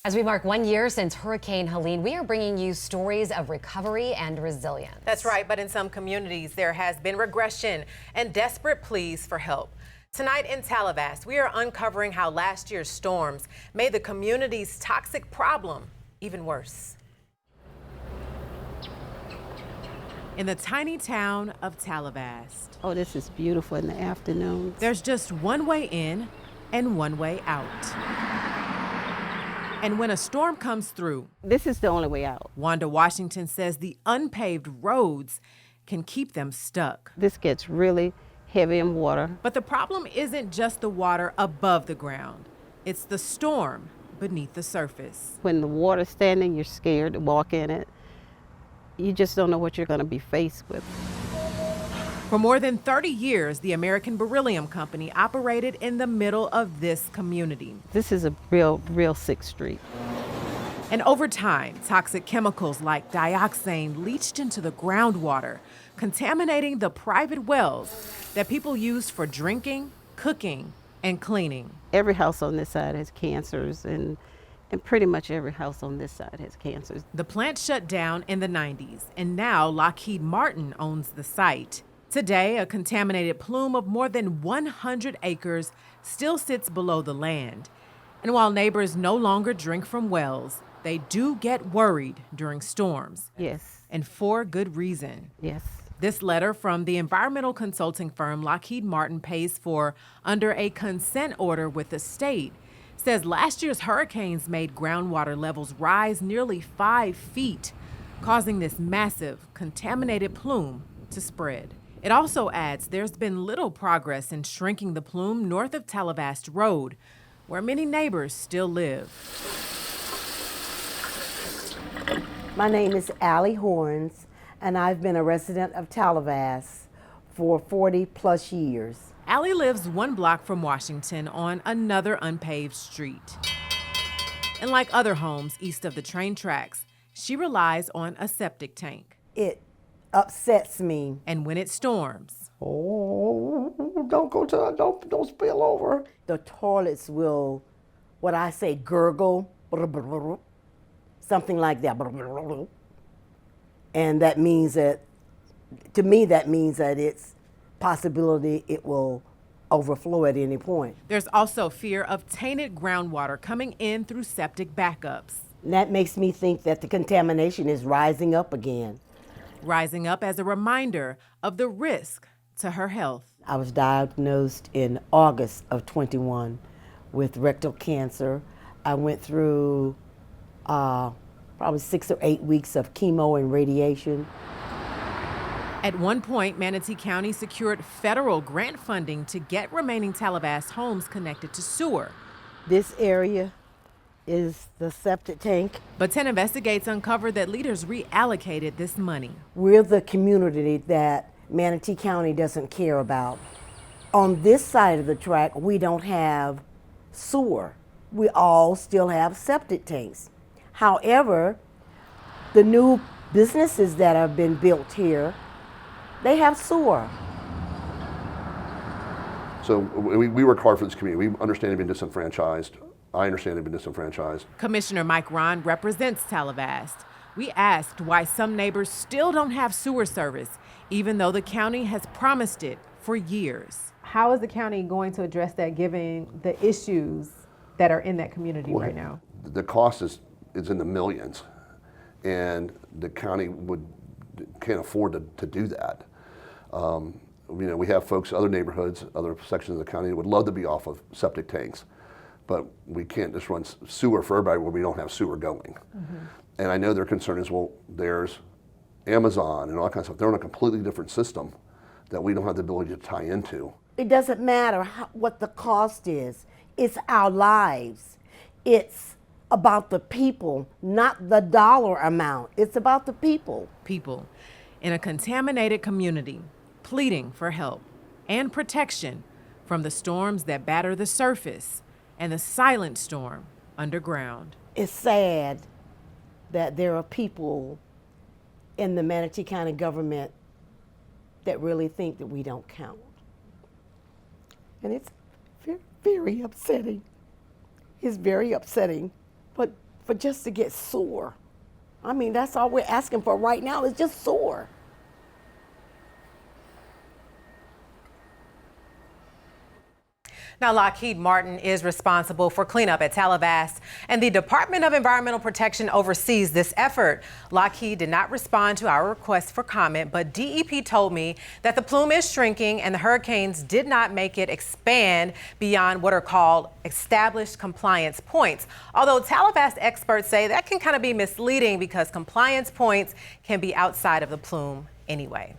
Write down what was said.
As we mark 1 year since Hurricane Helene, we are bringing you stories of recovery and resilience. That's right, but in some communities, there has been regression and desperate pleas for help. Tonight in Tallevast, we are uncovering how last year's storms made the community's toxic problem even worse. In the tiny town of Tallevast. Oh, this is beautiful in the afternoons. There's just one way in and one way out. And when a storm comes through, this is the only way out. Wanda Washington says the unpaved roads can keep them stuck. This gets really heavy in water. But the problem isn't just the water above the ground. It's the storm beneath the surface. When the water's standing, you're scared to walk in it. You just don't know what you're going to be faced with. For more than 30 years, the American Beryllium Company operated in the middle of this community. This is a real sick street. And over time, toxic chemicals like dioxane leached into the groundwater, contaminating the private wells that people use for drinking, cooking, and cleaning. Every house on this side has cancers, and pretty much every house on this side has cancers. The plant shut down in the 90s, and now Lockheed Martin owns the site. Today, a contaminated plume of more than 100 acres still sits below the land. And while neighbors no longer drink from wells, they do get worried during storms. Yes. And for good reason. Yes. This letter from the environmental consulting firm Lockheed Martin pays for under a consent order with the state says last year's hurricanes made groundwater levels rise nearly 5 feet, causing this massive contaminated plume to spread. It also adds there's been little progress in shrinking the plume north of Tallevast Road, where many neighbors still live. My name is Allie Horns, and I've been a resident of Tallevast for 40 plus years. Allie lives 1 block from Washington on another unpaved street. And like other homes east of the train tracks, she relies on a septic tank. It upsets me. And when it storms, don't spill over. The toilets will, what I say, gurgle, something like that. And that means that, to me, that means that it's possibility it will overflow at any point. There's also fear of tainted groundwater coming in through septic backups. And that makes me think that the contamination is rising up again. Rising up as a reminder of the risk to her health. I was diagnosed in August of 21 with rectal cancer. I went through probably 6 or 8 weeks of chemo and radiation. At one point, Manatee County secured federal grant funding to get remaining Tallevast homes connected to sewer. This area is the septic tank. But 10 Investigates uncovered that leaders reallocated this money. We're the community that Manatee County doesn't care about. On this side of the track, we don't have sewer. We all still have septic tanks. However, the new businesses that have been built here, they have sewer. So we work hard for this community. We understand being disenfranchised. I understand they've been disenfranchised. Commissioner Mike Ron represents Tallevast. We asked why some neighbors still don't have sewer service, even though the county has promised it for years. How is the county going to address that given the issues that are in that community right now? The cost is in the millions, and the county can't afford to do that. We have folks, other neighborhoods, other sections of the county that would love to be off of septic tanks, but we can't just run sewer for everybody where we don't have sewer going. Mm-hmm. And I know their concern is, well, there's Amazon and all that kind of stuff. They're on a completely different system that we don't have the ability to tie into. It doesn't matter what the cost is. It's our lives. It's about the people, not the dollar amount. It's about the people. People in a contaminated community pleading for help and protection from the storms that batter the surface and the silent storm underground. It's sad that there are people in the Manatee County government that really think that we don't count. And it's very upsetting. It's very upsetting, but for just to get sewer. I mean, that's all we're asking for right now is just sewer. Now, Lockheed Martin is responsible for cleanup at Tallevast, and the Department of Environmental Protection oversees this effort. Lockheed did not respond to our request for comment, but DEP told me that the plume is shrinking and the hurricanes did not make it expand beyond what are called established compliance points. Although Tallevast experts say that can kind of be misleading because compliance points can be outside of the plume anyway.